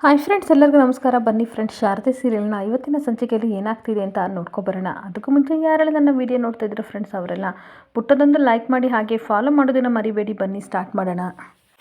Hi friends, ಎಲ್ಲರಿಗೂ ನಮಸ್ಕಾರ. ಬನ್ನಿ ಫ್ರೆಂಡ್ಸ್, ಶಾರದೆ ಸೀರಿಯಲ್ನ ಇವತ್ತಿನ ಸಂಚಿಕೆಯಲ್ಲಿ ಏನಾಗ್ತಿದೆ ಅಂತ ನೋಡ್ಕೊಬರೋಣ. ಅದಕ್ಕೂ ಮುಂಚೆ ಯಾರೆಲ್ಲ ನನ್ನ ವಿಡಿಯೋ ನೋಡ್ತಾ ಇದ್ರು ಫ್ರೆಂಡ್ಸ್, ಅವರೆಲ್ಲ ಪುಟ್ಟದೊಂದು ಲೈಕ್ ಮಾಡಿ ಹಾಗೆ ಫಾಲೋ ಮಾಡೋದನ್ನು ಮರಿಬೇಡಿ. ಬನ್ನಿ ಸ್ಟಾರ್ಟ್ ಮಾಡೋಣ.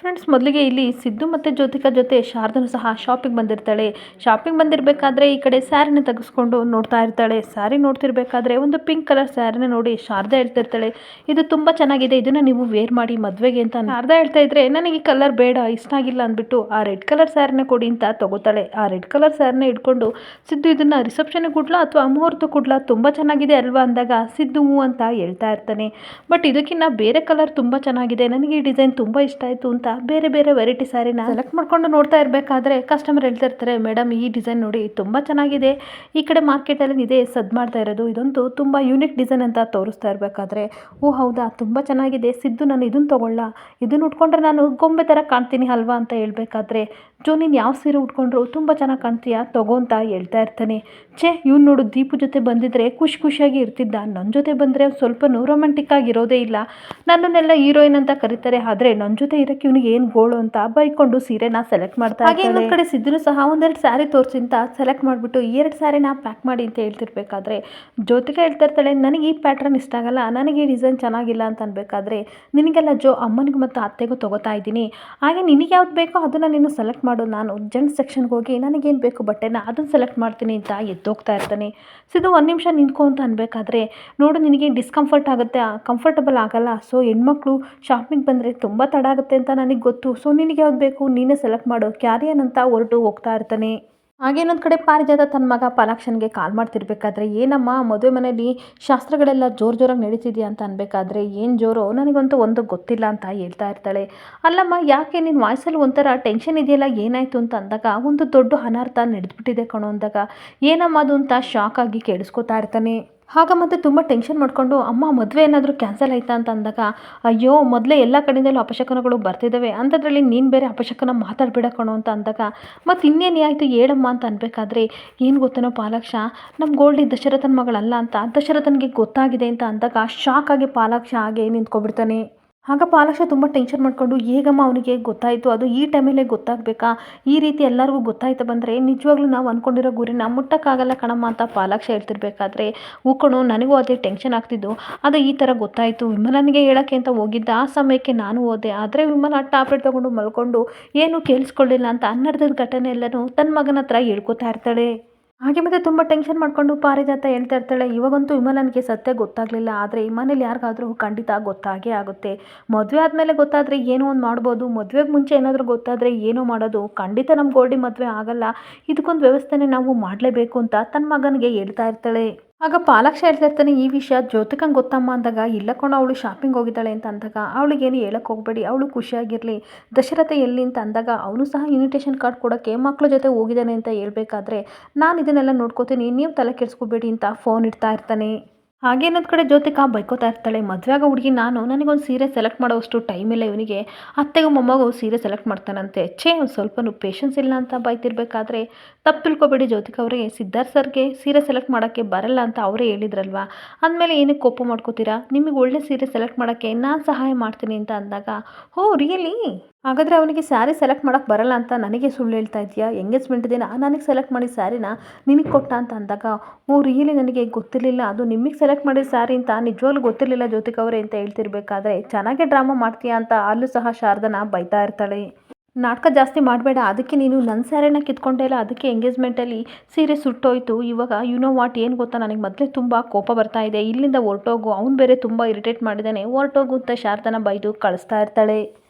ಫ್ರೆಂಡ್ಸ್, ಮೊದಲಿಗೆ ಇಲ್ಲಿ ಸಿದ್ದು ಮತ್ತು ಜ್ಯೋತಿಕಾ ಜೊತೆ ಶಾರದನು ಸಹ ಶಾಪಿಂಗ್ ಬಂದಿರ್ತಾಳೆ. ಶಾಪಿಂಗ್ ಬಂದಿರಬೇಕಾದ್ರೆ ಈ ಕಡೆ ಸ್ಯಾರಿನ ತೆಗೆಸ್ಕೊಂಡು ನೋಡ್ತಾ ಇರ್ತಾಳೆ. ಸ್ಯಾರಿ ನೋಡ್ತಿರ್ಬೇಕಾದ್ರೆ ಒಂದು ಪಿಂಕ್ ಕಲರ್ ಸ್ಯಾರಿನ ನೋಡಿ ಶಾರದಾ ಹೇಳ್ತಿರ್ತಾಳೆ, ಇದು ತುಂಬ ಚೆನ್ನಾಗಿದೆ, ಇದನ್ನು ನೀವು ವೇರ್ ಮಾಡಿ ಮದುವೆಗೆ ಅಂತ. ಶಾರದಾ ಹೇಳ್ತಾ ಇದ್ರೆ, ನನಗೆ ಈ ಕಲರ್ ಬೇಡ, ಇಷ್ಟ ಆಗಿಲ್ಲ ಅಂದ್ಬಿಟ್ಟು ಆ ರೆಡ್ ಕಲರ್ ಸ್ಯಾರಿನ ಕೊಡಿ ಅಂತ ತಗೋತಾಳೆ. ಆ ರೆಡ್ ಕಲರ್ ಸ್ಯಾರಿನ ಇಟ್ಕೊಂಡು ಸಿದ್ದು ಇದನ್ನು ರಿಸೆಪ್ಷನ್ಗೆ ಕೊಡ್ಲಾ ಅಥವಾ ಮುಹೂರ್ತ ಕೊಡ್ಲಾ, ತುಂಬ ಚೆನ್ನಾಗಿದೆ ಅಲ್ವಾ ಅಂದಾಗ ಸಿದ್ದು ಹೂ ಅಂತ ಹೇಳ್ತಾ ಇರ್ತಾನೆ. ಬಟ್ ಇದಕ್ಕಿಂತ ಬೇರೆ ಕಲರ್ ತುಂಬ ಚೆನ್ನಾಗಿದೆ, ನನಗೆ ಈ ಡಿಸೈನ್ ತುಂಬ ಇಷ್ಟ ಆಯಿತು ಅಂತ ಬೇರೆ ಬೇರೆ ವೆರೈಟಿ ಸ್ಯಾರಿನ ಸೆಲೆಕ್ಟ್ ಮಾಡ್ಕೊಂಡು ನೋಡ್ತಾ ಇರಬೇಕಾದ್ರೆ ಕಸ್ಟಮರ್ ಹೇಳ್ತಾ ಇರ್ತಾರೆ, ಮೇಡಮ್ ಈ ಡಿಸೈನ್ ನೋಡಿ ತುಂಬ ಚೆನ್ನಾಗಿದೆ, ಈ ಕಡೆ ಮಾರ್ಕೆಟಲ್ಲಿ ಇದೆ ಸದ್ ಮಾಡ್ತಾ ಇರೋದು, ಇದಂತೂ ತುಂಬ ಯೂನಿಕ್ ಡಿಸೈನ್ ಅಂತ ತೋರಿಸ್ತಾ ಇರಬೇಕಾದ್ರೆ, ಓ ಹೌದಾ ತುಂಬ ಚೆನ್ನಾಗಿದೆ ಸಿದ್ದು, ನಾನು ಇದನ್ನು ತೊಗೊಳ್ಳ, ಇದನ್ನು ಉಟ್ಕೊಂಡ್ರೆ ನಾನು ಗೊಂಬೆ ಥರ ಕಾಣ್ತೀನಿ ಅಲ್ವಾ ಅಂತ ಹೇಳ್ಬೇಕಾದ್ರೆ, ಜೋ ನೀನು ಯಾವ ಸೀರೆ ಉಟ್ಕೊಂಡ್ರು ತುಂಬ ಚೆನ್ನಾಗಿ ಕಾಣ್ತೀಯಾ ತಗೋ ಅಂತ ಹೇಳ್ತಾ ಇರ್ತಾನೆ. ಇವ್ನು ನೋಡು ದೀಪು ಜೊತೆ ಬಂದಿದ್ರೆ ಖುಷಿಯಾಗಿ ಇರ್ತಿದ್ದ, ನನ್ನ ಜೊತೆ ಬಂದರೆ ಸ್ವಲ್ಪನೂ ರೊಮ್ಯಾಂಟಿಕ್ ಆಗಿರೋದೇ ಇಲ್ಲ, ನನ್ನನ್ನೆಲ್ಲ ಹೀರೋಯಿನ್ ಅಂತ ಕರೀತಾರೆ, ಆದರೆ ನನ್ನ ಜೊತೆ ಇರೋಕ್ಕೆ ಇವನಿಗೆ ಏನು ಗೋಳು ಅಂತ ಬೈಕೊಂಡು ಸೀರೆನ ಸೆಲೆಕ್ಟ್ ಮಾಡ್ತಾ ಹಾಗೆ ಇನ್ನೊಂದು ಕಡೆ ಸಿದ್ದು ಸಹ ಒಂದೆರಡು ಸ್ಯಾರಿ ತೋರಿಸಿ ಅಂತ ಸೆಲೆಕ್ಟ್ ಮಾಡಿಬಿಟ್ಟು ಈ ಎರಡು ಸ್ಯಾರಿನ ಪ್ಯಾಕ್ ಮಾಡಿ ಅಂತ ಹೇಳ್ತಿರ್ಬೇಕಾದ್ರೆ, ಜ್ಯೋತಿಕಾ ಹೇಳ್ತಾ ಇರ್ತಾಳೆ, ನನಗೆ ಈ ಪ್ಯಾಟ್ರನ್ ಇಷ್ಟ ಆಗಲ್ಲ, ನನಗೆ ಈ ಡಿಸೈನ್ ಚೆನ್ನಾಗಿಲ್ಲ ಅಂತ ಅನ್ಬೇಕಾದ್ರೆ, ನಿನಗೆಲ್ಲ ಜೋ ಅಮ್ಮನಿಗೆ ಮತ್ತು ಅತ್ತೆಗೂ ತೊಗೋತಾ ಇದ್ದೀನಿ, ಹಾಗೆ ನಿನಗೆ ಯಾವ್ದು ಬೇಕೋ ಅದನ್ನು ನೀನು ಸೆಲೆಕ್ಟ್ ಮಾಡು, ನಾನು ಜೆಂಟ್ಸ್ ಸೆಕ್ಷನ್ಗೆ ಹೋಗಿ ನನಗೇನು ಬೇಕು ಬಟ್ಟೆನ ಅದನ್ನು ಸೆಲೆಕ್ಟ್ ಮಾಡ್ತೀನಿ ಅಂತ ಎದ್ದೋಗ್ತಾ ಇರ್ತಾನೆ. ಸಿದ್ದು ಒಂದು ನಿಮಿಷ ನಿಂತ್ಕೊ ಅಂತ ಅನ್ಬೇಕಾದ್ರೆ, ನೋಡು ನಿನಗೆ ಡಿಸ್ಕಂಫರ್ಟ್ ಆಗುತ್ತೆ, ಕಂಫರ್ಟಬಲ್ ಆಗಲ್ಲ, ಸೊ ಹೆಣ್ಮಕ್ಳು ಶಾಪಿಂಗ್ ಬಂದರೆ ತುಂಬ ತಡ ಆಗುತ್ತೆ ಅಂತ ನನಗೆ ಗೊತ್ತು, ಸೊ ನಿನಗೆ ಯಾವ್ದು ಬೇಕು ನೀನೇ ಸೆಲೆಕ್ಟ್ ಮಾಡು ಕ್ಯಾರಿಯನ್ ಅಂತ ಹೊರಟು ಹೋಗ್ತಾ ಇರ್ತಾನೆ. ಹಾಗೆ ಇನ್ನೊಂದು ಕಡೆ ಪಾರಿಜಾತ ತನ್ನ ಮಗ ಪಾಲಾಕ್ಷನ್ಗೆ ಕಾಲ್ ಮಾಡ್ತಿರ್ಬೇಕಾದ್ರೆ, ಏನಮ್ಮ ಮದುವೆ ಮನೇಲಿ ಶಾಸ್ತ್ರಗಳೆಲ್ಲ ಜೋರಾಗಿ ನಡೀತಿದ್ಯಾ ಅಂತ ಅನ್ಬೇಕಾದ್ರೆ, ಏನು ಜೋರು ನನಗಂತೂ ಒಂದು ಗೊತ್ತಿಲ್ಲ ಅಂತ ಹೇಳ್ತಾ ಇರ್ತಾಳೆ. ಅಲ್ಲಮ್ಮ ಯಾಕೆ ನಿನ್ನ ವಾಯ್ಸಲ್ಲಿ ಒಂಥರ ಟೆನ್ಷನ್ ಇದೆಯಲ್ಲ, ಏನಾಯಿತು ಅಂತ ಅಂದಾಗ, ಒಂದು ದೊಡ್ಡ ಅನರ್ಥ ನಡೆದ್ಬಿಟ್ಟಿದೆ ಕಣೋ ಅಂದಾಗ, ಏನಮ್ಮ ಅದು ಅಂತ ಶಾಕ್ ಆಗಿ ಕೇಳಿಸ್ಕೊತಾ ಇರ್ತಾನೆ. ಆಗ ಮತ್ತೆ ತುಂಬ ಟೆನ್ಷನ್ ಮಾಡಿಕೊಂಡು, ಅಮ್ಮ ಮದುವೆ ಏನಾದರೂ ಕ್ಯಾನ್ಸಲ್ ಆಯಿತಾ ಅಂತ ಅಂದಾಗ, ಅಯ್ಯೋ ಮೊದಲೇ ಎಲ್ಲ ಕಡೆಯಿಂದಲೂ ಅಪಶಕನಗಳು ಬರ್ತಿದ್ದಾವೆ, ಅಂಥದ್ರಲ್ಲಿ ನೀನು ಬೇರೆ ಅಪಶಕನ ಮಾತಾಡಬೇಡ ಕಣೋ ಅಂತ ಅಂದಾಗ, ಮತ್ತು ಇನ್ನೇನು ಆಯಿತು ಹೇಳಮ್ಮ ಅಂತ ಅನ್ಬೇಕಾದ್ರೆ, ಏನು ಗೊತ್ತೇನೋ ಪಾಲಾಕ್ಷ, ನಮ್ಮ ಗೋಲ್ಡಿ ದಶರಥನ ಮಗಳಲ್ಲ ಅಂತ ದಶರಥನಿಗೆ ಗೊತ್ತಾಗಿದೆ ಅಂತ ಅಂದಾಗ ಶಾಕ್ ಆಗಿ ಪಾಲಾಕ್ಷ ಹಾಗೆ ನಿಂತ್ಕೊಬಿಡ್ತಾನೆ. ಆಗ ಪಾಲಾಕ್ಷ ತುಂಬ ಟೆನ್ಷನ್ ಮಾಡಿಕೊಂಡು, ಹೇಗಮ್ಮ ಅವನಿಗೆ ಗೊತ್ತಾಯಿತು, ಅದು ಈ ಟೈಮಲ್ಲೇ ಗೊತ್ತಾಗಬೇಕಾ, ಈ ರೀತಿ ಎಲ್ಲರಿಗೂ ಗೊತ್ತಾಯ್ತಾ ಬಂದರೆ ನಿಜವಾಗ್ಲೂ ನಾವು ಅಂದ್ಕೊಂಡಿರೋ ಗುರಿನ ಮುಟ್ಟಕ್ಕಾಗಲ್ಲ ಕಣಮ್ಮ ಅಂತ ಪಾಲಾಕ್ಷ ಹೇಳ್ತಿರ್ಬೇಕಾದ್ರೆ, ಹೂಕಣು ನನಗೂ ಅದೇ ಟೆನ್ಷನ್ ಆಗ್ತಿದ್ದು, ಅದು ಈ ಥರ ಗೊತ್ತಾಯಿತು, ವಿಮಲನಿಗೆ ಹೇಳೋಕ್ಕೆ ಅಂತ ಹೋಗಿದ್ದ, ಆ ಸಮಯಕ್ಕೆ ನಾನು ಹೋದೆ, ಆದರೆ ವಿಮಲ ಟ್ಯಾಬ್ಲೆಟ್ ತೊಗೊಂಡು ಮಲ್ಕೊಂಡು ಏನೂ ಕೇಳಿಸ್ಕೊಳ್ಳಿಲ್ಲ ಅಂತ ಅನ್ನರ್ಧದ ಘಟನೆ ಎಲ್ಲನೂ ತನ್ನ ಮಗನ ಹತ್ರ ಹೇಳ್ಕೊತಾ ಇರ್ತಾಳೆ. ಹಾಗೆ ಮತ್ತೆ ತುಂಬ ಟೆನ್ಷನ್ ಮಾಡಿಕೊಂಡು ಪಾರಿಜಾತ ಹೇಳ್ತಾ ಇರ್ತಾಳೆ, ಇವಾಗಂತೂ ವಿಮಲನಿಗೆ ಸತ್ಯ ಗೊತ್ತಾಗಲಿಲ್ಲ, ಆದರೆ ಈ ಮನೇಲಿ ಯಾರಿಗಾದರೂ ಖಂಡಿತ ಗೊತ್ತಾಗೇ ಆಗುತ್ತೆ, ಮದುವೆ ಆದಮೇಲೆ ಗೊತ್ತಾದರೆ ಏನೋ ಒಂದು ಮಾಡ್ಬೋದು, ಮದುವೆಗೆ ಮುಂಚೆ ಏನಾದರೂ ಗೊತ್ತಾದರೆ ಏನೋ ಮಾಡೋದು, ಖಂಡಿತ ನಮ್ಮ ಗೋಲ್ಡಿ ಮದುವೆ ಆಗಲ್ಲ, ಇದಕ್ಕೊಂದು ವ್ಯವಸ್ಥೆನೇ ನಾವು ಮಾಡಲೇಬೇಕು ಅಂತ ತನ್ನ ಮಗನಿಗೆ ಹೇಳ್ತಾ ಇರ್ತಾಳೆ. ಆಗ ಪಾಲಾಕ್ಷ ಹೇಳ್ತಾ ಇರ್ತಾನೆ, ಈ ವಿಷಯ ಜ್ಯೋತಿಕಂಗೆ ಗೊತ್ತಮ್ಮ ಅಂದಾಗ, ಇಲ್ಲ ಕಣೋ ಅವಳು ಶಾಪಿಂಗ್ ಹೋಗಿದ್ದಾಳೆ ಅಂತ ಅಂದಾಗ, ಅವಳಿಗೇನು ಹೇಳಕ್ಕೆ ಹೋಗಬೇಡಿ, ಅವಳು ಖುಷಿಯಾಗಿರಲಿ, ದಶರಥ ಎಲ್ಲಿ ಅಂತ ಅಂದಾಗ, ಅವನು ಸಹ ಇನ್ವಿಟೇಷನ್ ಕಾರ್ಡ್ ಕೊಡೋಕ್ಕೆ ಮಕ್ಕಳ ಜೊತೆ ಹೋಗಿದ್ದಾನೆ ಅಂತ ಹೇಳ್ಬೇಕಾದ್ರೆ, ನಾನು ಇದನ್ನೆಲ್ಲ ನೋಡ್ಕೋತೀನಿ, ನೀವು ತಲೆ ಕೆಡಿಸ್ಕೋಬೇಡಿ ಅಂತ ಫೋನ್ ಇಡ್ತಾ ಇರ್ತಾನೆ. ಹಾಗೆ ಇನ್ನೊಂದು ಕಡೆ ಜ್ಯೋತಿಕಾ ಬೈಕೋತಾ ಇರ್ತಾಳೆ, ಮದುವೆ ಆಗೋ ಹುಡುಗಿ ನಾನು, ನನಗೊಂದು ಸೀರೆ ಸೆಲೆಕ್ಟ್ ಮಾಡೋವಷ್ಟು ಟೈಮ್ ಇಲ್ಲ ಇವನಿಗೆ, ಅತ್ತೆಗೂ ಮೊಮ್ಮಗೂ ಸೀರೆ ಸೆಲೆಕ್ಟ್ ಮಾಡ್ತಾನಂತೆ, ಒಂದು ಸ್ವಲ್ಪನೂ ಪೇಷನ್ಸ್ ಇಲ್ಲ ಅಂತ ಬೈತಿರ್ಬೇಕಾದ್ರೆ, ತಪ್ಪು ತಿಳ್ಕೊಬೇಡಿ ಜ್ಯೋತಿಕಾ ಅವರೇ, ಸಿದ್ಧಾರ್ಥ್ ಸರ್ಗೆ ಸೀರೆ ಸೆಲೆಕ್ಟ್ ಮಾಡೋಕ್ಕೆ ಬರಲ್ಲ ಅಂತ ಅವರೇ ಹೇಳಿದ್ರಲ್ವಾ, ಅಂದಮೇಲೆ ಏನಕ್ಕೆ ಕೋಪ ಮಾಡ್ಕೋತೀರಾ, ನಿಮಗೆ ಒಳ್ಳೆ ಸೀರೆ ಸೆಲೆಕ್ಟ್ ಮಾಡೋಕ್ಕೆ ನಾನು ಸಹಾಯ ಮಾಡ್ತೀನಿ ಅಂತ ಅಂದಾಗ, ಓ ರಿಯಲಿ, ಹಾಗಾದರೆ ಅವನಿಗೆ ಸ್ಯಾರಿ ಸೆಲೆಕ್ಟ್ ಮಾಡೋಕ್ಕೆ ಬರಲ್ಲ ಅಂತ ನನಗೆ ಸುಳ್ಳು ಹೇಳ್ತಾ ಇದೆಯಾ, ಎಂಗೇಜ್ಮೆಂಟ್ ದಿನ ನನಗೆ ಸೆಲೆಕ್ಟ್ ಮಾಡಿ ಸ್ಯಾರಿನ ನಿನಗೆ ಕೊಟ್ಟ ಅಂತ ಅಂದಾಗ, ಓ ರಿಯಲಿ ನನಗೆ ಗೊತ್ತಿರಲಿಲ್ಲ, ಅದು ನಿಮಗೆ ಸೆಲೆಕ್ಟ್ ಮಾಡಿದ ಸ್ಯಾರಿ ಅಂತ ನಿಜವಾಗ್ಲೂ ಗೊತ್ತಿರಲಿಲ್ಲ ಜ್ಯೋತಿಕಾ ಅವರೇ ಅಂತ ಹೇಳ್ತಿರ್ಬೇಕಾದ್ರೆ, ಚೆನ್ನಾಗೇ ಡ್ರಾಮಾ ಮಾಡ್ತೀಯಾ ಅಂತ ಅಲ್ಲೂ ಸಹ ಶಾರದನ ಬೈತಾ ಇರ್ತಾಳೆ. ನಾಟಕ ಜಾಸ್ತಿ ಮಾಡಬೇಡ, ಅದಕ್ಕೆ ನೀನು ನನ್ನ ಸ್ಯಾರಿನ ಕಿತ್ಕೊಂಡೆ ಇಲ್ಲ, ಅದಕ್ಕೆ ಎಂಗೇಜ್ಮೆಂಟಲ್ಲಿ ಸೀರೆ ಸುಟ್ಟೋಯ್ತು, ಇವಾಗ ಯು ನೋ ವಾಟ್, ಏನು ಗೊತ್ತಾ, ನನಗೆ ಮೊದಲೇ ತುಂಬ ಕೋಪ ಬರ್ತಾ ಇದೆ, ಇಲ್ಲಿಂದ ಹೊರಟೋಗು, ಅವ್ನು ಬೇರೆ ತುಂಬ ಇರಿಟೇಟ್ ಮಾಡಿದ್ದಾನೆ, ಹೊರಟೋಗು ಅಂತ ಶಾರದನ ಬೈದು ಕಳಿಸ್ತಾ ಇರ್ತಾಳೆ.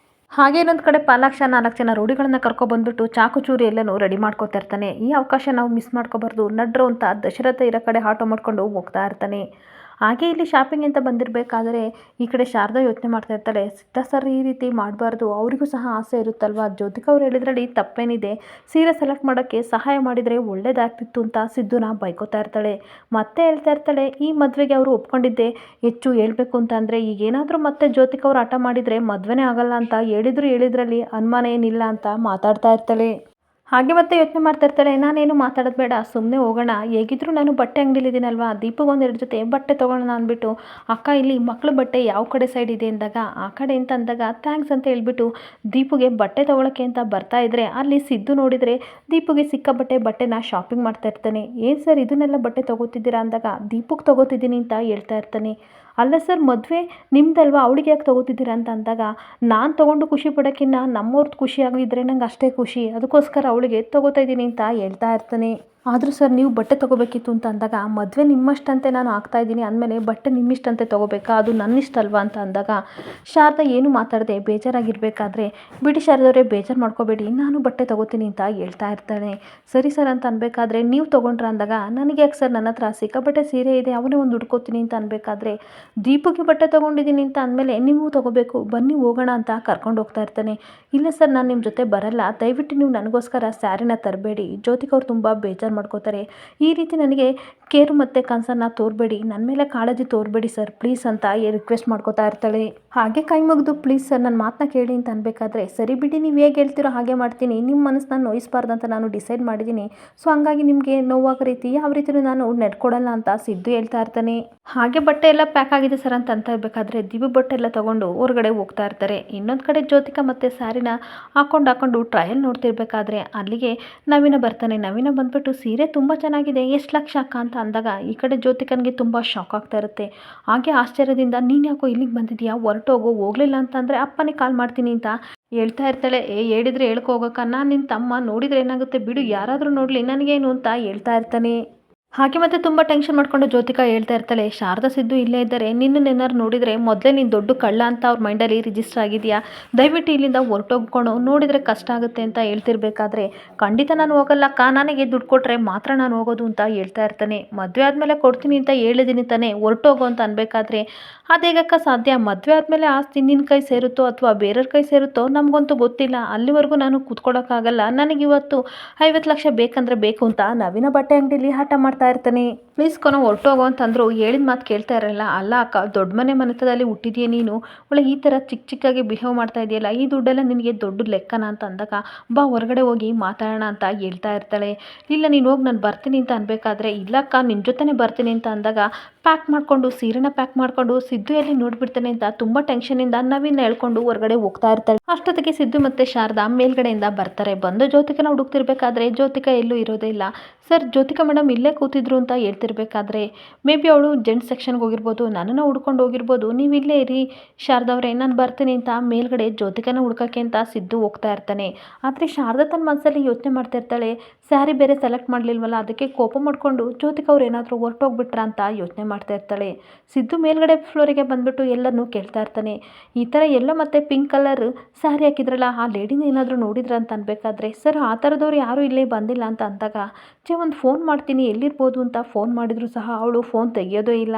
ಹಾಗೆ ಇನ್ನೊಂದು ಕಡೆ ಪಾಲಾಕ್ಷ 4 ಜನ ರೌಡಿಗಳನ್ನ ಕರ್ಕೊಬಂದ್ಬಿಟ್ಟು ಚಾಕು ಚೂರಿ ಎಲ್ಲನೂ ರೆಡಿ ಮಾಡ್ಕೊತಾ ಇರ್ತಾನೆ. ಈ ಅವಕಾಶ ನಾವು ಮಿಸ್ ಮಾಡ್ಕೋಬಾರ್ದು, ನಡ್ರು ಅಂತ ದಶರಥ ಇರೋ ಕಡೆ ಆಟೋ ಮಾಡ್ಕೊಂಡು ಹೋಗ್ತಾ ಇರ್ತಾನೆ. ಹಾಗೆ ಇಲ್ಲಿ ಶಾಪಿಂಗ್ ಅಂತ ಬಂದಿರಬೇಕಾದ್ರೆ ಈ ಕಡೆ ಶಾರದಾ ಯೋಚನೆ ಮಾಡ್ತಾ ಇರ್ತಾಳೆ, ಸಿದ್ಧ ಸರ್ ಈ ರೀತಿ ಮಾಡಬಾರ್ದು, ಅವರಿಗೂ ಸಹ ಆಸೆ ಇರುತ್ತಲ್ವ, ಜ್ಯೋತಿಕಾ ಅವ್ರು ಹೇಳಿದ್ರಲ್ಲಿ ತಪ್ಪೇನಿದೆ, ಸೀರೆ ಸೆಲೆಕ್ಟ್ ಮಾಡೋಕ್ಕೆ ಸಹಾಯ ಮಾಡಿದರೆ ಒಳ್ಳೇದಾಗ್ತಿತ್ತು ಅಂತ ಸಿದ್ದುನ ಬೈಕೋತಾ ಇರ್ತಾಳೆ. ಮತ್ತೆ ಹೇಳ್ತಾ ಇರ್ತಾಳೆ, ಈ ಮದುವೆಗೆ ಅವರು ಒಪ್ಕೊಂಡಿದ್ದೆ ಹೆಚ್ಚು ಹೇಳಬೇಕು ಅಂತ ಅಂದರೆ, ಈಗೇನಾದರೂ ಮತ್ತೆ ಜ್ಯೋತಿಕಾ ಅವ್ರು ಹಠ ಮಾಡಿದರೆ ಮದುವೆನೇ ಆಗಲ್ಲ ಅಂತ ಹೇಳಿದ್ರಲ್ಲಿ ಅನುಮಾನ ಏನಿಲ್ಲ ಅಂತ ಮಾತಾಡ್ತಾ ಇರ್ತಾಳೆ. ಹಾಗೆ ಮತ್ತೆ ಯೋಚನೆ ಮಾಡ್ತಾ ಇರ್ತಾಳೆ, ನಾನೇನು ಮಾತಾಡೋದು ಬೇಡ, ಸುಮ್ಮನೆ ಹೋಗೋಣ, ಹೇಗಿದ್ರು ನಾನು ಬಟ್ಟೆ ಅಂಗಡಿಲಿದ್ದೀನಲ್ವಾ, ದೀಪಗೆ ಒಂದೆರಡು ಜೊತೆ ಬಟ್ಟೆ ತೊಗೊಳ್ಳೋಣ ಅಂದ್ಬಿಟ್ಟು, ಅಕ್ಕ ಇಲ್ಲಿ ಮಕ್ಳು ಬಟ್ಟೆ ಯಾವ ಕಡೆ ಸೈಡ್ ಇದೆ ಅಂದಾಗ, ಆ ಕಡೆ ಅಂತ ಅಂದಾಗ ಥ್ಯಾಂಕ್ಸ್ ಅಂತ ಹೇಳ್ಬಿಟ್ಟು ದೀಪುಗೆ ಬಟ್ಟೆ ತೊಗೊಳಕ್ಕೆ ಅಂತ ಬರ್ತಾ ಇದ್ರೆ, ಅಲ್ಲಿ ಸಿದ್ದು ನೋಡಿದರೆ ದೀಪುಗೆ ಸಿಕ್ಕಾಪಟ್ಟೆ ಬಟ್ಟೆನ ಶಾಪಿಂಗ್ ಮಾಡ್ತಾ ಇರ್ತಾನೆ. ಏನು ಸರ್ ಇದನ್ನೆಲ್ಲ ಬಟ್ಟೆ ತೊಗೋತಿದ್ದೀರಾ ಅಂದಾಗ, ದೀಪುಗೆ ತೊಗೋತಿದ್ದೀನಿ ಅಂತ ಹೇಳ್ತಾ ಇರ್ತಾನೆ. ಅಲ್ಲ ಸರ್ ಮದುವೆ ನಿಮ್ದಲ್ವಾ, ಅವಳಿಗೆ ಯಾಕೆ ತೊಗೋತಿದ್ದೀರಾ ಅಂತ ಅಂದಾಗ, ನಾನು ತೊಗೊಂಡು ಖುಷಿ ಪಡೋಕ್ಕಿಂತ ನಮ್ಮವ್ರದ್ದು ಖುಷಿ ಆಗಿದ್ರೆ ನಂಗೆ ಅಷ್ಟೇ ಖುಷಿ, ಅದಕ್ಕೋಸ್ಕರ ಅವಳಿಗೆ ತೊಗೋತಾ ಇದ್ದೀನಿ ಅಂತ ಹೇಳ್ತಾ ಇರ್ತಾನೆ. ಆದರೂ ಸರ್ ನೀವು ಬಟ್ಟೆ ತೊಗೋಬೇಕಿತ್ತು ಅಂತ ಅಂದಾಗ, ಮದುವೆ ನಿಮ್ಮಷ್ಟಂತೆ ನಾನು ಆಗ್ತಾಯಿದ್ದೀನಿ ಅಂದಮೇಲೆ ಬಟ್ಟೆ ನಿಮ್ಮಿಷ್ಟಂತೆ ತೊಗೋಬೇಕಾ, ಅದು ನನ್ನಿಷ್ಟ ಅಲ್ವಾ ಅಂತ ಅಂದಾಗ, ಶಾರದಾ ಏನು ಮಾತಾಡದೆ ಬೇಜಾರಾಗಿರಬೇಕಾದ್ರೆ, ಬಿಡಿ ಶಾರದವರೇ ಬೇಜಾರು ಮಾಡ್ಕೋಬೇಡಿ, ನಾನು ಬಟ್ಟೆ ತೊಗೋತೀನಿ ಅಂತ ಹೇಳ್ತಾ ಇರ್ತಾಳೆ. ಸರಿ ಸರ್ ಅಂತ ಅನ್ಬೇಕಾದ್ರೆ, ನೀವು ತೊಗೊಂಡ್ರ ಅಂದಾಗ, ನನಗೆ ಯಾಕೆ ಸರ್, ನನ್ನ ಹತ್ರ ಸಿಕ್ಕಾಪಟ್ಟೆ ಸೀರೆ ಇದೆ, ಅವನೇ ಒಂದು ಹುಡ್ಕೋತೀನಿ ಅಂತ ಅನ್ಬೇಕಾದ್ರೆ, ದೀಪುಗೆ ಬಟ್ಟೆ ತೊಗೊಂಡಿದ್ದೀನಿ ಅಂತ ಅಂದಮೇಲೆ ನೀವು ತೊಗೋಬೇಕು, ಬನ್ನಿ ಹೋಗೋಣ ಅಂತ ಕರ್ಕೊಂಡು ಹೋಗ್ತಾ ಇರ್ತಾನೆ. ಇಲ್ಲ ಸರ್ ನಾನು ನಿಮ್ಮ ಜೊತೆ ಬರಲ್ಲ, ದಯವಿಟ್ಟು ನೀವು ನನಗೋಸ್ಕರ ಸ್ಯಾರಿನ ತರಬೇಡಿ, ಜ್ಯೋತಿಕ ಅವ್ರು ತುಂಬ ಬೇಜಾರು ಮಾಡ್ಕೋತಾರೆ, ಈ ರೀತಿ ನನಗೆ ಕೇರು ಮತ್ತು ಕನಸನ್ನು ತೋರಬೇಡಿ, ನನ್ನ ಮೇಲೆ ಕಾಳಜಿ ತೋರಬೇಡಿ ಸರ್ ಪ್ಲೀಸ್ ಅಂತ ರಿಕ್ವೆಸ್ಟ್ ಮಾಡ್ಕೋತಾ ಇರ್ತಾಳೆ. ಹಾಗೆ ಕೈ ಮುಗಿದು ಪ್ಲೀಸ್ ಸರ್ ನನ್ನ ಮಾತನ್ನ ಕೇಳಿ ಅಂತ ಅನ್ಬೇಕಾದ್ರೆ, ಸರಿ ಬಿಡಿ ನೀವು ಹೇಗೆ ಹೇಳ್ತೀರೋ ಹಾಗೆ ಮಾಡ್ತೀನಿ, ನಿಮ್ಮ ಮನಸ್ಸನ್ನ ನೋಯಿಸಬಾರ್ದು ಅಂತ ನಾನು ಡಿಸೈಡ್ ಮಾಡಿದ್ದೀನಿ, ಸೊ ಹಂಗಾಗಿ ನಿಮಗೆ ನೋವಾಗೋ ರೀತಿ ಯಾವ ರೀತಿಯೂ ನಾನು ನಡ್ಕೊಡಲ್ಲ ಅಂತ ಸಿದ್ದು ಹೇಳ್ತಾ ಇರ್ತಾನೆ. ಹಾಗೆ ಬಟ್ಟೆ ಎಲ್ಲ ಪ್ಯಾಕ್ ಆಗಿದೆ ಸರ್ ಅಂತ ಇರಬೇಕಾದ್ರೆ, ದಿವ್ಯ ಬಟ್ಟೆ ಎಲ್ಲ ತೊಗೊಂಡು ಹೊರಗಡೆ ಹೋಗ್ತಾ ಇರ್ತಾರೆ. ಇನ್ನೊಂದು ಕಡೆ ಜ್ಯೋತಿಕಾ ಮತ್ತು ಸ್ಯಾರಿನ ಹಾಕೊಂಡು ಟ್ರಯಲ್ ನೋಡ್ತಿರ್ಬೇಕಾದ್ರೆ, ಅಲ್ಲಿಗೆ ನವೀನ ಬರ್ತಾನೆ. ನವೀನ ಬಂದ್ಬಿಟ್ಟು ಸೀರೆ ತುಂಬ ಚೆನ್ನಾಗಿದೆ, ಎಷ್ಟು ಲಕ್ಷ ಅಕ್ಕ ಅಂತ ಅಂದಾಗ, ಈ ಕಡೆ ಜ್ಯೋತಿಕನಿಗೆ ತುಂಬ ಶಾಕ್ ಆಗ್ತಾ ಇರುತ್ತೆ. ಹಾಗೆ ಆಶ್ಚರ್ಯದಿಂದ, ನೀನು ಯಾಕೋ ಇಲ್ಲಿಗೆ ಬಂದಿದ್ಯಾ, ಹೊರಟೋಗು, ಹೋಗಲಿಲ್ಲ ಅಂತಂದರೆ ಅಪ್ಪನೇ ಕಾಲ್ ಮಾಡ್ತೀನಿ ಅಂತ ಹೇಳ್ತಾ ಇರ್ತಾಳೆ. ಹೇಳಿದ್ರೆ ಹೇಳ್ಕೋಗಕ್ಕ, ನಾನು ನಿನ್ನ ತಮ್ಮ, ನೋಡಿದರೆ ಏನಾಗುತ್ತೆ ಬಿಡು, ಯಾರಾದರೂ ನೋಡಲಿ ನನಗೇನು ಅಂತ ಹೇಳ್ತಾ ಇರ್ತಾನೆ. ಹಾಗೆ ಮತ್ತೆ ತುಂಬ ಟೆನ್ಷನ್ ಮಾಡ್ಕೊಂಡು ಜ್ಯೋತಿಕಾ ಹೇಳ್ತಾ ಇರ್ತಾಳೆ, ಶಾರದಾ ಸಿದ್ದು ಇಲ್ಲೇ ಇದ್ದಾರೆ, ನಿನ್ನನ್ನೇನಾರು ನೋಡಿದರೆ ಮೊದಲೇ ನೀನು ದೊಡ್ಡ ಕಳ್ಳ ಅಂತ ಅವ್ರ ಮೈಂಡಲ್ಲಿ ರಿಜಿಸ್ಟರ್ ಆಗಿದೆಯಾ, ದಯವಿಟ್ಟು ಇಲ್ಲಿಂದ ಹೊರಟೋಗ್ಕೊಂಡು, ನೋಡಿದರೆ ಕಷ್ಟ ಆಗುತ್ತೆ ಅಂತ ಹೇಳ್ತಿರ್ಬೇಕಾದ್ರೆ, ಖಂಡಿತ ನಾನು ಹೋಗಲ್ಲಕ್ಕ, ನನಗೆ ದುಡ್ಡು ಕೊಟ್ಟರೆ ಮಾತ್ರ ನಾನು ಹೋಗೋದು ಅಂತ ಹೇಳ್ತಾ ಇರ್ತಾನೆ. ಮದುವೆ ಆದಮೇಲೆ ಕೊಡ್ತೀನಿ ಅಂತ ಹೇಳಿದ್ದೀನಿ ತಾನೇ, ಹೊರಟೋಗು ಅಂತ ಅನ್ಬೇಕಾದ್ರೆ, ಅದೇಗಕ್ಕ ಸಾಧ್ಯ, ಮದುವೆ ಆದಮೇಲೆ ಆಸ್ತಿ ನಿನ್ನ ಕೈ ಸೇರುತ್ತೋ ಅಥವಾ ಬೇರೆಯವ್ರ ಕೈ ಸೇರುತ್ತೋ ನಮಗಂತೂ ಗೊತ್ತಿಲ್ಲ, ಅಲ್ಲಿವರೆಗೂ ನಾನು ಕೂತ್ಕೊಳ್ಳೋಕ್ಕಾಗಲ್ಲ, ನನಗಿವತ್ತು 50 ಲಕ್ಷ ಬೇಕಂದ್ರೆ ಬೇಕು ಅಂತ ನವೀನ ಬಟ್ಟೆ ಅಂಗಡಿಲಿ ಹಠ ಮಾಡ್ತಾ ಇರ್ತಾನೆ. ಪ್ಲೀಸ್ ಕೊನೋ ಹೊರಟೋಗೋ ಅಂತಂದ್ರು, ಹೇಳಿದ ಮಾತು ಕೇಳ್ತಾ ಇರಲ್ಲ. ಅಲ್ಲ ಅಕ್ಕ, ದೊಡ್ಡ ಮನೆತನದಲ್ಲಿ ಹುಟ್ಟಿದೆಯೇ ನೀನು, ಒಳ್ಳೆ ಈ ಥರ ಚಿಕ್ಕಾಗಿ ಬಿಹೇವ್ ಮಾಡ್ತಾ ಇದೆಯಲ್ಲ, ಈ ದುಡ್ಡೆಲ್ಲ ನಿನಗೆ ದೊಡ್ಡ ಲೆಕ್ಕನ ಅಂತ ಅಂದಾಗ, ಬಾ ಹೊರಗಡೆ ಹೋಗಿ ಮಾತಾಡೋಣ ಅಂತ ಹೇಳ್ತಾ ಇರ್ತಾಳೆ. ಇಲ್ಲ ನೀನು ಹೋಗಿ ನಾನು ಬರ್ತೀನಿ ಅಂತ ಅನ್ಬೇಕಾದ್ರೆ, ಇಲ್ಲಕ್ಕ ನಿನ್ನ ಜೊತೆನೇ ಬರ್ತೀನಿ ಅಂತ ಅಂದಾಗ, ಸೀರೆನ ಪ್ಯಾಕ್ ಮಾಡಿಕೊಂಡು ಸಿದ್ದು ಎಲ್ಲಿ ನೋಡ್ಬಿಡ್ತಾನೆ ಅಂತ ತುಂಬ ಟೆನ್ಷನಿಂದ ನವೀನ ಹೇಳ್ಕೊಂಡು ಹೊರಗಡೆ ಹೋಗ್ತಾ ಇರ್ತಾಳೆ. ಅಷ್ಟೊತ್ತಿಗೆ ಸಿದ್ದು ಮತ್ತು ಶಾರದಾ ಮೇಲ್ಗಡೆಯಿಂದ ಬರ್ತಾರೆ. ಬಂದು ಜ್ಯೋತಿಕನ ಹುಡುಕ್ತಿರ್ಬೇಕಾದ್ರೆ, ಜ್ಯೋತಿಕಾ ಎಲ್ಲೂ ಇರೋದೇ ಇಲ್ಲ. ಸರ್ ಜ್ಯೋತಿಕಾ ಮೇಡಮ್ ಇಲ್ಲೇ ಕೂತಿದ್ರು ಅಂತ ಹೇಳ್ತಿರ್ಬೇಕಾದ್ರೆ, ಮೇ ಬಿ ಅವಳು ಜೆಂಟ್ಸ್ ಸೆಕ್ಷನ್ಗೆ ಹೋಗಿರ್ಬೋದು, ನನ್ನನ್ನು ಹುಡ್ಕೊಂಡು ಹೋಗಿರ್ಬೋದು, ನೀವು ಇಲ್ಲೇ ಇರಿ ಶಾರದವ್ರೆ ನಾನು ಬರ್ತೀನಿ ಅಂತ ಮೇಲ್ಗಡೆ ಜ್ಯೋತಿಕನ ಹುಡ್ಕೋಕ್ಕೆ ಅಂತ ಸಿದ್ದು ಹೋಗ್ತಾ ಇರ್ತಾನೆ. ಆದರೆ ಶಾರದಾ ತನ್ನ ಮನಸ್ಸಲ್ಲಿ ಯೋಚನೆ ಮಾಡ್ತಾ ಇರ್ತಾಳೆ, ಸ್ಯಾರಿ ಬೇರೆ ಸೆಲೆಕ್ಟ್ ಮಾಡಲಿಲ್ವಲ್ಲ, ಅದಕ್ಕೆ ಕೋಪ ಮಾಡಿಕೊಂಡು ಜ್ಯೋತಿಕಾ ಅವ್ರು ಏನಾದರೂ ಹೊರಟೋಗ್ಬಿಟ್ರಾ ಅಂತ ಯೋಚನೆ ಮಾಡ್ತಾ ಇರ್ತಾಳೆ. ಸಿದ್ದು ಮೇಲ್ಗಡೆ ಫ್ಲೋರಿಗೆ ಬಂದ್ಬಿಟ್ಟು ಎಲ್ಲರನ್ನೂ ಕೇಳ್ತಾ ಇರ್ತಾನೆ, ಈ ಥರ ಎಲ್ಲೋ ಮತ್ತು ಪಿಂಕ್ ಕಲರ್ ಸ್ಯಾರಿ ಹಾಕಿದ್ರಲ್ಲ, ಆ ಲೇಡಿನ ಏನಾದರೂ ನೋಡಿದ್ರ ಅಂತ ಅನ್ಬೇಕಾದ್ರೆ, ಸರ್ ಆ ಥರದವ್ರು ಯಾರೂ ಇಲ್ಲೇ ಬಂದಿಲ್ಲ ಅಂತ ಅಂದಾಗ, ಒಂದು ಫೋನ್ ಮಾಡ್ತೀನಿ ಎಲ್ಲಿರ್ಬೋದು ಅಂತ ಫೋನ್ ಮಾಡಿದ್ರು ಸಹ ಅವಳು ಫೋನ್ ತೆಗಿಯೋದೇ ಇಲ್ಲ.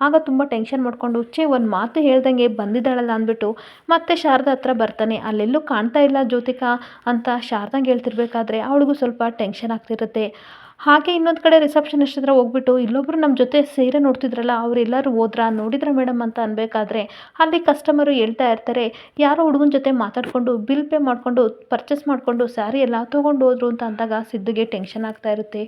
ಆಗ ತುಂಬ ಟೆನ್ಷನ್ ಮಾಡಿಕೊಂಡು, ಒಂದು ಮಾತು ಹೇಳ್ದಂಗೆ ಬಂದಿದ್ದಾಳಲ್ಲ ಅಂದ್ಬಿಟ್ಟು ಮತ್ತೆ ಶಾರದಾ ಹತ್ರ ಬರ್ತಾನೆ. ಅಲ್ಲೆಲ್ಲೂ ಕಾಣ್ತಾ ಇಲ್ಲ ಜ್ಯೋತಿಕಾ ಅಂತ ಶಾರದಾಂಗೆ ಹೇಳ್ತಿರ್ಬೇಕಾದ್ರೆ, ಅವಳಿಗೂ ಸ್ವಲ್ಪ ಟೆನ್ಷನ್ ಆಗ್ತಿರುತ್ತೆ. ಹಾಗೆ ಇನ್ನೊಂದು ಕಡೆ ರಿಸೆಪ್ಷನಿಸ್ಟ್ ಹತ್ರ ಹೋಗ್ಬಿಟ್ಟು, ಇಲ್ಲೊಬ್ರು ನಮ್ಮ ಜೊತೆ ಸೀರೆ ನೋಡ್ತಿದ್ರಲ್ಲ ಅವರೆಲ್ಲರೂ ಹೋದ್ರಾ, ನೋಡಿದ್ರ ಮೇಡಮ್ ಅಂತ ಅನ್ಬೇಕಾದ್ರೆ, ಅಲ್ಲಿ ಕಸ್ಟಮರು ಹೇಳ್ತಾ ಇರ್ತಾರೆ, ಯಾರೋ ಹುಡುಗನ ಜೊತೆ ಮಾತಾಡಿಕೊಂಡು ಬಿಲ್ ಪೇ ಮಾಡಿಕೊಂಡು ಪರ್ಚೇಸ್ ಮಾಡಿಕೊಂಡು ಸ್ಯಾರಿ ಎಲ್ಲ ತೊಗೊಂಡು ಹೋದ್ರು ಅಂತ ಅಂದಾಗ ಸಿದ್ದುಗೆ ಟೆನ್ಷನ್ ಆಗ್ತಾ ಇರುತ್ತೆ.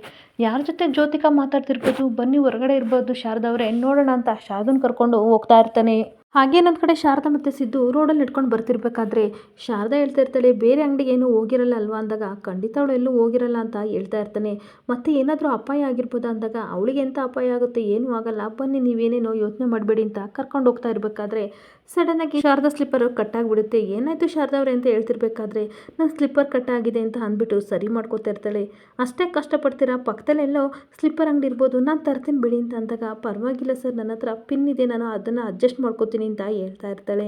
ಯಾರ ಜೊತೆ ಜ್ಯೋತಿಕಾ ಮಾತಾಡ್ತಿರ್ಬೋದು, ಬನ್ನಿ ಹೊರಗಡೆ ಇರ್ಬೋದು ಶಾರದವ್ರೆ ನೋಡೋಣ ಅಂತ ಶಾರದನ್ ಕರ್ಕೊಂಡು ಹೋಗ್ತಾ ಇರ್ತಾನೆ. ಹಾಗೆ ಇನ್ನೊಂದು ಕಡೆ ಶಾರದಾ ಮತ್ತು ಸಿದ್ದು ರೋಡಲ್ಲಿ ನಡ್ಕೊಂಡು ಬರ್ತಿರ್ಬೇಕಾದ್ರೆ, ಶಾರದಾ ಹೇಳ್ತಾ ಇರ್ತಾಳೆ, ಬೇರೆ ಅಂಗಡಿಗೆ ಏನೂ ಹೋಗಿರಲ್ಲ ಅಲ್ವಾ ಅಂದಾಗ, ಖಂಡಿತ ಅವಳು ಎಲ್ಲೂ ಹೋಗಿರಲ್ಲ ಅಂತ ಹೇಳ್ತಾ ಇರ್ತಾನೆ. ಮತ್ತೆ ಏನಾದರೂ ಅಪಾಯ ಆಗಿರ್ಬೋದಾ ಅಂದಾಗ, ಅವಳಿಗೆ ಎಂಥ ಅಪಾಯ ಆಗುತ್ತೆ, ಏನೂ ಆಗಲ್ಲ, ಬನ್ನಿ ನೀವೇನೇನೋ ಯೋಚನೆ ಮಾಡಬೇಡಿ ಅಂತ ಕರ್ಕೊಂಡು ಹೋಗ್ತಾ ಇರಬೇಕಾದ್ರೆ, ಸಡನ್ನಾಗಿ ಶಾರದಾ ಸ್ಲಿಪ್ಪರ್ ಕಟ್ಟಾಗಿಬಿಡುತ್ತೆ. ಏನಾಯಿತು ಶಾರದಾ ಅವ್ರೆ ಅಂತ ಹೇಳ್ತಿರ್ಬೇಕಾದ್ರೆ, ನನ್ನ ಸ್ಲಿಪ್ಪರ್ ಕಟ್ಟಾಗಿದೆ ಅಂತ ಅಂದ್ಬಿಟ್ಟು ಸರಿ ಮಾಡ್ಕೋತಾ ಇರ್ತಾಳೆ. ಅಷ್ಟೇ ಕಷ್ಟಪಡ್ತೀರಾ, ಪಕ್ಕದಲ್ಲೆಲ್ಲೋ ಸ್ಲಿಪ್ಪರ್ ಅಂಗಡಿ ಇರ್ಬೋದು, ನಾನು ತರ್ತೀನಿ ಬಿಡಿ ಅಂತ ಅಂದಾಗ, ಪರವಾಗಿಲ್ಲ ಸರ್ ನನ್ನ ಹತ್ರ ಪಿನ್ ಇದೆ, ನಾನು ಅದನ್ನು ಅಡ್ಜಸ್ಟ್ ಮಾಡ್ಕೋತೀನಿ ಅಂತ ಹೇಳ್ತಾ ಇರ್ತಾಳೆ.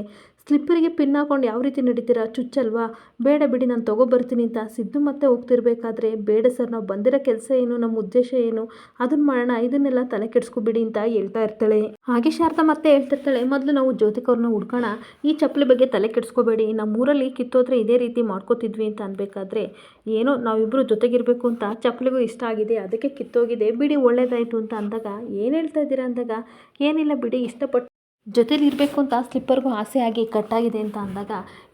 ಸ್ಲಿಪ್ಪರಿಗೆ ಪಿನ್ ಹಾಕೊಂಡು ಯಾವ ರೀತಿ ನಡೀತೀರಾ, ಚುಚ್ಚಲ್ವಾ, ಬೇಡ ಬಿಡಿ ನಾನು ತೊಗೊಬರ್ತೀನಿ ಅಂತ ಸಿದ್ದು ಮತ್ತೆ ಹೋಗ್ತಿರ್ಬೇಕಾದ್ರೆ, ಬೇಡ ಸರ್ ನಾವು ಬಂದಿರೋ ಕೆಲಸ ಏನು, ನಮ್ಮ ಉದ್ದೇಶ ಏನು, ಅದನ್ನು ಮಾಡೋಣ, ಇದನ್ನೆಲ್ಲ ತಲೆ ಕೆಡಿಸ್ಕೊಬಿಡಿ ಅಂತ ಹೇಳ್ತಾ ಇರ್ತಾಳೆ. ಹಾಗೆ ಶಾರದಾ ಮತ್ತೆ ಹೇಳ್ತಿರ್ತಾಳೆ, ಮೊದಲು ನಾವು ಜ್ಯೋತಿಕಾ ಅವ್ರನ್ನ ಹುಡ್ಕೋಣ, ಈ ಚಪ್ಪಲಿ ಬಗ್ಗೆ ತಲೆ ಕೆಡಿಸ್ಕೋಬೇಡಿ, ನಮ್ಮೂರಲ್ಲಿ ಕಿತ್ತೋದ್ರೆ ಇದೇ ರೀತಿ ಮಾಡ್ಕೋತಿದ್ವಿ ಅಂತ ಅನ್ಬೇಕಾದ್ರೆ, ಏನೋ ನಾವಿಬ್ಬರು ಜೊತೆಗಿರಬೇಕು ಅಂತ ಚಪ್ಪಲಿಗೂ ಇಷ್ಟ ಆಗಿದೆ, ಅದಕ್ಕೆ ಕಿತ್ತೋಗಿದೆ ಬಿಡಿ, ಒಳ್ಳೇದಾಯಿತು ಅಂತ ಅಂದಾಗ, ಏನು ಹೇಳ್ತಾ ಇದ್ದೀರಾ ಅಂದಾಗ, ಏನಿಲ್ಲ ಬಿಡಿ, ಇಷ್ಟಪಟ್ಟು ಜೊತೇಲಿ ಇರಬೇಕು ಅಂತ ಸ್ಲಿಪ್ಪರ್ಗೂ ಆಸೆ ಆಗಿ ಕಟ್ಟಾಗಿದೆ ಅಂತ ಅಂದಾಗ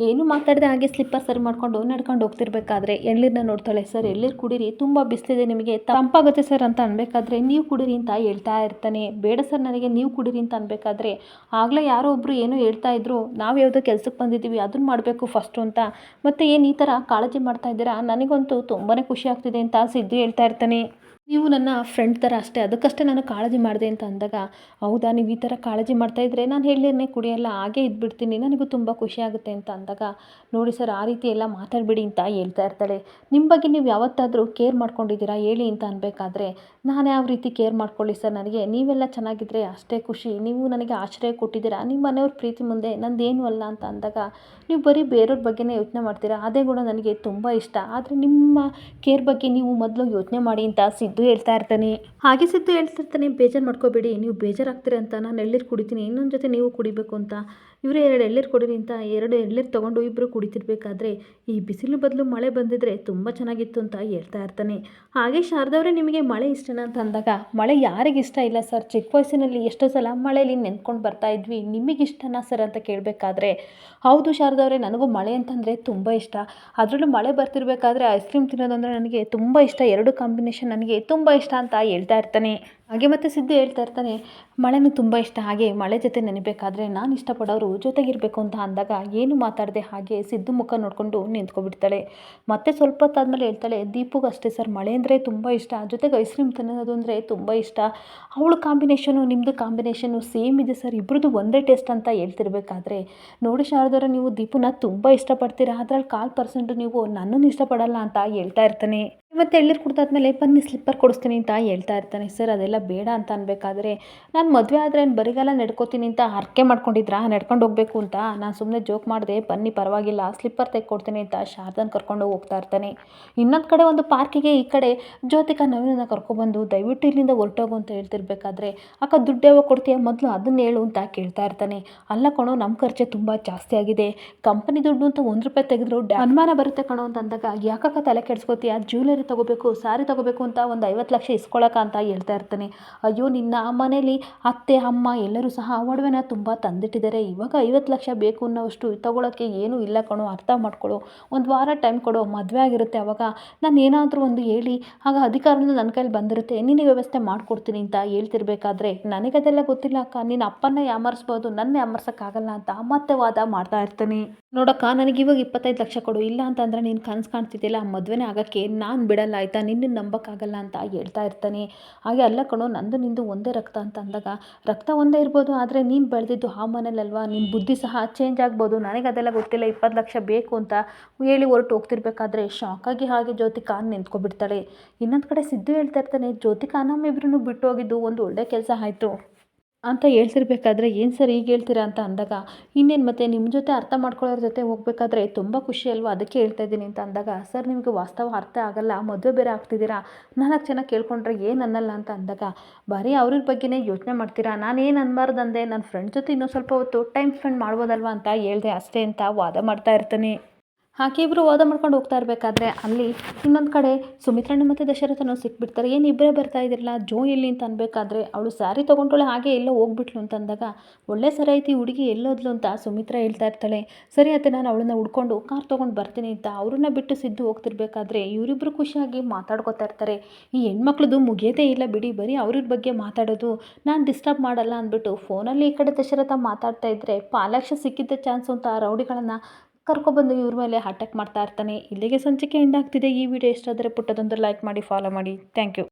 ಏನು ಮಾತಾಡದೆ ಹಾಗೆ ಸ್ಲಿಪ್ಪರ್ ಸರಿ ಮಾಡ್ಕೊಂಡು ನಡ್ಕೊಂಡು ಹೋಗ್ತಿರ್ಬೇಕಾದ್ರೆ ಎಳ್ನೀರನ್ನ ನೋಡ್ತಾಳೆ. ಸರ್ ಎಳ್ನೀರು ಕುಡೀರಿ, ತುಂಬ ಬಿಸಿಲಿದೆ, ನಿಮಗೆ ತಂಪಾಗುತ್ತೆ ಸರ್ ಅಂತ ಅನ್ಬೇಕಾದ್ರೆ ನೀವು ಕುಡೀರಿ ಅಂತ ಹೇಳ್ತಾ ಇರ್ತಾನೆ. ಬೇಡ ಸರ್ ನನಗೆ ನೀವು ಕುಡೀರಿ ಅಂತ ಅನ್ಬೇಕಾದ್ರೆ ಆಗಲೇ ಯಾರೋ ಒಬ್ಬರು ಏನೋ ಹೇಳ್ತಾ ಇದ್ರು, ನಾವು ಯಾವುದೋ ಕೆಲಸಕ್ಕೆ ಬಂದಿದ್ದೀವಿ ಅದನ್ನು ಮಾಡಬೇಕು ಫಸ್ಟು ಅಂತ, ಮತ್ತು ಏನು ಈ ಥರ ಕಾಳಜಿ ಮಾಡ್ತಾ ಇದ್ದೀರಾ, ನನಗಂತೂ ತುಂಬಾ ಖುಷಿ ಆಗ್ತಿದೆ ಅಂತ ಸಿದ್ದು ಹೇಳ್ತಾ ಇರ್ತಾನೆ. ನೀವು ನನ್ನ ಫ್ರೆಂಡ್ ಥರ ಅಷ್ಟೇ, ಅದಕ್ಕಷ್ಟೇ ನಾನು ಕಾಳಜಿ ಮಾಡಿದೆ ಅಂತ ಅಂದಾಗ, ಹೌದಾ ನೀವು ಈ ಥರ ಕಾಳಜಿ ಮಾಡ್ತಾಯಿದ್ರೆ ನಾನು ಎಳ್ನೀರನ್ನೇ ಕುಡಿಯಲ್ಲ, ಹಾಗೇ ಇದ್ಬಿಡ್ತೀನಿ, ನನಗೂ ತುಂಬ ಖುಷಿ ಆಗುತ್ತೆ ಅಂತ ಅಂದಾಗ, ನೋಡಿ ಸರ್ ಆ ರೀತಿ ಎಲ್ಲ ಮಾತಾಡಬೇಡಿ ಅಂತ ಹೇಳ್ತಾ ಇರ್ತಾಳೆ. ನಿಮ್ಮ ಬಗ್ಗೆ ನೀವು ಯಾವತ್ತಾದರೂ ಕೇರ್ ಮಾಡ್ಕೊಂಡಿದ್ದೀರಾ ಹೇಳಿ ಅಂತ ಅನ್ಬೇಕಾದ್ರೆ, ನಾನು ಯಾವ ರೀತಿ ಕೇರ್ ಮಾಡ್ಕೊಳ್ಳಿ ಸರ್, ನನಗೆ ನೀವೆಲ್ಲ ಚೆನ್ನಾಗಿದ್ದರೆ ಅಷ್ಟೇ ಖುಷಿ, ನೀವು ನನಗೆ ಆಶ್ರಯ ಕೊಟ್ಟಿದ್ದೀರಾ, ನಿಮ್ಮ ಮನೆಯವ್ರ ಪ್ರೀತಿ ಮುಂದೆ ನಂದೇನು ಅಲ್ಲ ಅಂತ ಅಂದಾಗ, ನೀವು ಬರೀ ಬೇರೆಯವ್ರ ಬಗ್ಗೆನೇ ಯೋಚನೆ ಮಾಡ್ತೀರಾ, ಅದೇ ಗುಣ ನನಗೆ ತುಂಬ ಇಷ್ಟ, ಆದರೆ ನಿಮ್ಮ ಕೇರ್ ಬಗ್ಗೆ ನೀವು ಮೊದಲು ಯೋಚನೆ ಮಾಡಿ ಅಂತ ಸಿದ್ದು ಹೇಳ್ತಾ ಇರ್ತಾನೆ. ಹಾಗೆ ಸಿದ್ದು ಹೇಳ್ತಿರ್ತಾನೆ, ಬೇಜಾರು ಮಾಡ್ಕೋಬೇಡಿ, ನೀವು ಬೇಜಾರಾಗ್ತೀರ ಅಂತ ನಾನು ಎಳ್ನೀರು ಕುಡಿತೀನಿ, ಇನ್ನೊಂದು ಜೊತೆ ನೀವು ಕುಡಿಬೇಕು ಅಂತ. ಇವರೇ 2 ಎಳ್ನೀರು ಕೊಡಿರಿ ಅಂತ 2 ಎಳ್ನೀರು ತೊಗೊಂಡು ಇಬ್ಬರು ಕುಡಿತಿರ್ಬೇಕಾದ್ರೆ ಈ ಬಿಸಿಲು ಬದಲು ಮಳೆ ಬಂದಿದ್ರೆ ತುಂಬ ಚೆನ್ನಾಗಿತ್ತು ಅಂತ ಹೇಳ್ತಾ ಇರ್ತಾನೆ. ಹಾಗೆ ಶಾರದವ್ರೆ ನಿಮಗೆ ಮಳೆ ಇಷ್ಟನಾ ಅಂತ ಅಂದಾಗ, ಮಳೆ ಯಾರಿಗೆ ಇಷ್ಟ ಇಲ್ಲ ಸರ್, ಚಿಕ್ಕ ವಯಸ್ಸಿನಲ್ಲಿ ಎಷ್ಟೋ ಸಲ ಮಳೆಯಲ್ಲಿ ನೆನ್ಕೊಂಡು ಬರ್ತಾ ಇದ್ವಿ, ನಿಮಗೆ ಇಷ್ಟನಾ ಸರ್ ಅಂತ ಕೇಳಬೇಕಾದ್ರೆ, ಹೌದು ಶಾರದವ್ರೆ ನನಗೂ ಮಳೆ ಅಂತಂದರೆ ತುಂಬ ಇಷ್ಟ, ಅದರಲ್ಲೂ ಮಳೆ ಬರ್ತಿರ್ಬೇಕಾದ್ರೆ ಐಸ್ ಕ್ರೀಮ್ ತಿನ್ನೋದಂದರೆ ನನಗೆ ತುಂಬ ಇಷ್ಟ, 2 ಕಾಂಬಿನೇಷನ್ ನನಗೆ ತುಂಬ ಇಷ್ಟ ಅಂತ ಹೇಳ್ತಾ ಇರ್ತಾನೆ. ಹಾಗೆ ಮತ್ತೆ ಸಿದ್ದು ಹೇಳ್ತಾ ಇರ್ತಾನೆ, ಮಳೆನೂ ತುಂಬ ಇಷ್ಟ, ಹಾಗೆ ಮಳೆ ಜೊತೆ ನೆನಬೇಕಾದ್ರೆ ನಾನು ಇಷ್ಟಪಡೋರು ಜೊತೆಗಿರಬೇಕು ಅಂತ ಅಂದಾಗ ಏನು ಮಾತಾಡದೆ ಹಾಗೆ ಸಿದ್ದು ಮುಖ ನೋಡಿಕೊಂಡು ನಿಂತ್ಕೊಬಿಡ್ತಾಳೆ. ಮತ್ತೆ ಸ್ವಲ್ಪ ಹೊತ್ತಾದ್ಮೇಲೆ ಹೇಳ್ತಾಳೆ, ದೀಪುಗೂ ಅಷ್ಟೇ ಸರ್ ಮಳೆ ಅಂದರೆ ತುಂಬ ಇಷ್ಟ, ಜೊತೆಗೆ ಐಸ್ ಕ್ರೀಮ್ ತಿನ್ನೋದು ಅಂದರೆ ತುಂಬ ಇಷ್ಟ, ಅವಳ ಕಾಂಬಿನೇಷನು ನಿಮ್ಮದು ಕಾಂಬಿನೇಷನು ಸೇಮ್ ಇದೆ ಸರ್, ಇಬ್ಬರದು ಒಂದೇ ಟೇಸ್ಟ್ ಅಂತ ಹೇಳ್ತಿರ್ಬೇಕಾದ್ರೆ, ನೋಡಿ ಶಾರದವ್ರೆ ನೀವು ದೀಪುನ ತುಂಬ ಇಷ್ಟಪಡ್ತೀರಾ, ಅದ್ರಲ್ಲಿ 1/4% ನೀವು ನನ್ನನ್ನು ಇಷ್ಟಪಡಲ್ಲ ಅಂತ ಹೇಳ್ತಾ ಇರ್ತಾನೆ. ಮತ್ತು ಎಳ್ನೀರು ಕುಡ್ದಾದ್ಮೇಲೆ ಬನ್ನಿ ಸ್ಲಿಪ್ಪರ್ ಕೊಡಿಸ್ತೀನಿ ಅಂತ ಹೇಳ್ತಾ ಇರ್ತಾನೆ. ಸರ್ ಅದೆಲ್ಲ ಬೇಡ ಅಂತ ಅನ್ಬೇಕಾದ್ರೆ, ನಾನು ಮದುವೆ ಆದರೆ ಬರಿಗಾಲ ನಡ್ಕೋತೀನಿ ಅಂತ ಹರಕೆ ಮಾಡ್ಕೊಂಡಿದ್ರಾ ನಡ್ಕೊಂಡು ಹೋಗಬೇಕು ಅಂತ, ನಾನು ಸುಮ್ಮನೆ ಜೋಕ್ ಮಾಡಿದೆ, ಬನ್ನಿ ಪರವಾಗಿಲ್ಲ ಸ್ಲಿಪ್ಪರ್ ತೆಗೆದುಕೊಡ್ತೀನಿ ಅಂತ ಶಾರದನ್ ಕರ್ಕೊಂಡು ಹೋಗ್ತಾ ಇರ್ತಾನೆ. ಇನ್ನೊಂದು ಕಡೆ ಒಂದು ಪಾರ್ಕಿಗೆ ಈ ಕಡೆ ಜ್ಯೋತಿಕಾ ನವೀನನ್ನ ಕರ್ಕೊಬಂದು ದಯವಿಟ್ಟು ಇಲ್ಲಿಂದ ಹೊರಟೋಗು ಅಂತ ಹೇಳ್ತಿರ್ಬೇಕಾದ್ರೆ, ಅಕ್ಕ ದುಡ್ಡು ಯಾವಾಗ ಕೊಡ್ತೀಯ ಮೊದಲು ಅದನ್ನ ಹೇಳು ಅಂತ ಕೇಳ್ತಾ ಇರ್ತಾನೆ. ಅಲ್ಲ ಕಣೋ ನಮ್ಮ ಖರ್ಚೆ ತುಂಬ ಜಾಸ್ತಿ ಆಗಿದೆ, ಕಂಪನಿ ದುಡ್ಡು ಅಂತ ₹1 ತೆಗೆದ್ರು ಅನುಮಾನ ಬರುತ್ತೆ ಕಣೋ ಅಂತ ಅಂದಾಗ, ಯಾಕಕ್ಕ ತಲೆ ಕೆಡ್ಸ್ಕೊತೀಯ, ಜ್ಯುವೆಲರಿ ತಗೋಬೇಕು, ಸಾರಿ ತಗೋಬೇಕು ಅಂತ ಒಂದು 50 ಲಕ್ಷ ಇಸ್ಕೊಳಕ ಅಂತ ಹೇಳ್ತಾ ಇರ್ತಾನೆ. ಅಯ್ಯೋ ನಿನ್ನ ಮನೇಲಿ ಅತ್ತೆ ಅಮ್ಮ ಎಲ್ಲರೂ ಸಹ ಒಡವೆನ ತುಂಬ ತಂದಿಟ್ಟಿದ್ದಾರೆ, ಇವಾಗ 50 ಲಕ್ಷ ಬೇಕು ಅನ್ನೋಷ್ಟು ತಗೊಳ್ಳೋಕ್ಕೆ ಏನೂ ಇಲ್ಲ ಕಣೋ, ಅರ್ಥ ಮಾಡ್ಕೊಳ್ಳೋ, ಒಂದು ವಾರ ಟೈಮ್ ಕೊಡೋ, ಮದುವೆ ಆಗಿರುತ್ತೆ ಅವಾಗ ನಾನು ಏನಾದರೂ ಒಂದು ಹೇಳಿ ಆಗ ಅಧಿಕಾರನೂ ನನ್ನ ಕೈಲಿ ಬಂದಿರುತ್ತೆ, ನಿನಗೆ ವ್ಯವಸ್ಥೆ ಮಾಡಿಕೊಡ್ತೀನಿ ಅಂತ ಹೇಳ್ತಿರ್ಬೇಕಾದ್ರೆ, ನನಗದೆಲ್ಲ ಗೊತ್ತಿಲ್ಲ ಅಕ್ಕ, ನಿನ್ನ ಅಪ್ಪನ್ನ ಯಾಮರ್ಸ್ಬೋದು, ನನ್ನ ಯಾಮರ್ಸೋಕ್ಕಾಗಲ್ಲ ಅಂತ ಮತ್ತೆ ವಾದ ಮಾಡ್ತಾ ಇರ್ತಾನೆ. ನೋಡಕ್ಕ ನನಗೆ ಇವಾಗ 25 ಲಕ್ಷ ಕೊಡು, ಇಲ್ಲ ಅಂತಂದರೆ ನೀನು ಕನಸು ಕಾಣ್ತಿದ್ದಿಲ್ಲ ಮದುವೆನೇ ಆಗೋಕ್ಕೆ ನಾನು ಬಿಡಲ್ಲ ಆಯಿತಾ, ನಿನ್ನನ್ನು ನಂಬೋಕ್ಕಾಗಲ್ಲ ಅಂತ ಹೇಳ್ತಾ ಇರ್ತಾನೆ. ಹಾಗೆ ಅಲ್ಲ ಕಣೋ ನಂದು ನಿಂದು ಒಂದೇ ರಕ್ತ ಅಂತ ಅಂದಾಗ, ರಕ್ತ ಒಂದೇ ಇರ್ಬೋದು ಆದರೆ ನೀನು ಬೆಳೆದಿದ್ದು ಆ ಮನೇಲಲ್ವಾ, ನಿನ್ನ ಬುದ್ಧಿ ಸಹ ಚೇಂಜ್ ಆಗ್ಬೋದು, ನನಗೆ ಅದೆಲ್ಲ ಗೊತ್ತಿಲ್ಲ, 20 ಲಕ್ಷ ಬೇಕು ಅಂತ ಹೇಳಿ ಹೊರಟು ಹೋಗ್ತಿರ್ಬೇಕಾದ್ರೆ ಶಾಕಾಗಿ ಹಾಗೆ ಜ್ಯೋತಿಕಾ ನಿಂತ್ಕೊಬಿಡ್ತಾಳೆ. ಇನ್ನೊಂದು ಕಡೆ ಸಿದ್ದು ಹೇಳ್ತಾ ಇರ್ತಾನೆ, ಜ್ಯೋತಿಕಾ ನಮ್ಮಿಬ್ರನ್ನೂ ಬಿಟ್ಟು ಹೋಗಿದ್ದು ಒಂದು ಒಳ್ಳೆ ಕೆಲಸ ಆಯಿತು ಅಂತ ಹೇಳ್ತಿರ್ಬೇಕಾದ್ರೆ, ಏನು ಸರ್ ಈಗ ಹೇಳ್ತೀರಾ ಅಂತ ಅಂದಾಗ, ಇನ್ನೇನು ಮತ್ತೆ ನಿಮ್ಮ ಜೊತೆ ಅರ್ಥ ಮಾಡ್ಕೊಳ್ಳೋರ ಜೊತೆ ಹೋಗ್ಬೇಕಾದ್ರೆ ತುಂಬ ಖುಷಿ ಅಲ್ವಾ, ಅದಕ್ಕೆ ಹೇಳ್ತಾ ಇದ್ದೀನಿ ಅಂತ ಅಂದಾಗ, ಸರ್ ನಿಮಗೆ ವಾಸ್ತವ ಅರ್ಥ ಆಗಲ್ಲ, ಮದುವೆ ಬೇರೆ ಆಗ್ತಿದ್ದೀರಾ, 4 ಜನ ಕೇಳ್ಕೊಂಡ್ರೆ ಏನು ಅನ್ನಲ್ಲ ಅಂತ ಅಂದಾಗ, ಬರೀ ಅವ್ರ ಬಗ್ಗೆನೇ ಯೋಚನೆ ಮಾಡ್ತೀರಾ, ನಾನೇನು ಅನ್ಬಾರ್ದಂದೆ, ನನ್ನ ಫ್ರೆಂಡ್ ಜೊತೆ ಇನ್ನೂ ಸ್ವಲ್ಪ ಹೊತ್ತು ಟೈಮ್ ಸ್ಪೆಂಡ್ ಮಾಡ್ಬೋದಲ್ವಾ ಅಂತ ಹೇಳಿದೆ ಅಷ್ಟೇ ಅಂತ ವಾದ ಮಾಡ್ತಾ ಇರ್ತಾನೆ. ಹಾಗೆ ಇಬ್ಬರು ವಾದ ಮಾಡ್ಕೊಂಡು ಹೋಗ್ತಾ ಇರಬೇಕಾದ್ರೆ ಅಲ್ಲಿ ಇನ್ನೊಂದು ಕಡೆ ಸುಮಿತ್ರಣ್ಣ ಮತ್ತು ದಶರಥನೂ ಸಿಕ್ಬಿಡ್ತಾರೆ. ಏನು ಇಬ್ಬರೇ ಬರ್ತಾ ಇದ್ದಿರಲ್ಲ, ಜೋ ಎಲ್ಲಿ ಅಂತ ಅನ್ಬೇಕಾದ್ರೆ ಅವಳು ಸ್ಯಾರಿ ತೊಗೊಂಡೋಳೆ ಹಾಗೆ ಎಲ್ಲೋ ಹೋಗ್ಬಿಟ್ಲು ಅಂತ ಅಂದಾಗ, ಒಳ್ಳೆ ಸರಿ ಐತಿ ಹುಡುಗಿ ಎಲ್ಲೋದ್ಲು ಅಂತ ಸುಮಿತ್ರ ಹೇಳ್ತಾ ಇರ್ತಾಳೆ. ಸರಿ ಆಯ್ತು ನಾನು ಅವಳನ್ನ ಹುಡ್ಕೊಂಡು ಕಾರ್ ತೊಗೊಂಡು ಬರ್ತೀನಿ ಅಂತ ಅವ್ರನ್ನ ಬಿಟ್ಟು ಸಿದ್ದು ಹೋಗ್ತಿರ್ಬೇಕಾದ್ರೆ ಇವರಿಬ್ಬರು ಖುಷಿಯಾಗಿ ಮಾತಾಡ್ಕೊತಾ ಇರ್ತಾರೆ. ಈ ಹೆಣ್ಮಕ್ಳದು ಮುಗಿಯೋದೇ ಇಲ್ಲ ಬಿಡಿ, ಬರೀ ಅವ್ರ ಬಗ್ಗೆ ಮಾತಾಡೋದು, ನಾನು ಡಿಸ್ಟರ್ಬ್ ಮಾಡಲ್ಲ ಅಂದ್ಬಿಟ್ಟು ಫೋನಲ್ಲಿ ಈ ಕಡೆ ದಶರಥ ಮಾತಾಡ್ತಾ ಇದ್ದರೆ ಪಾಲಾಕ್ಷ ಸಿಕ್ಕಿದ್ದ ಚಾನ್ಸು ಅಂತ ರೌಡಿಗಳನ್ನು ಕರ್ಕೊಬಂದು ಇವ್ರ ಮೇಲೆ ಅಟ್ಯಾಕ್ ಮಾಡ್ತಾ ಇರ್ತಾನೆ. ಇಲ್ಲಿಗೆ ಸಂಚಿಕೆ ಎಂಡ್ ಆಗ್ತಿದೆ. ಈ ವಿಡಿಯೋ ಇಷ್ಟ ಆದರೆ ಪುಟ್ಟದೊಂದು ಲೈಕ್ ಮಾಡಿ, ಫಾಲೋ ಮಾಡಿ. Thank you.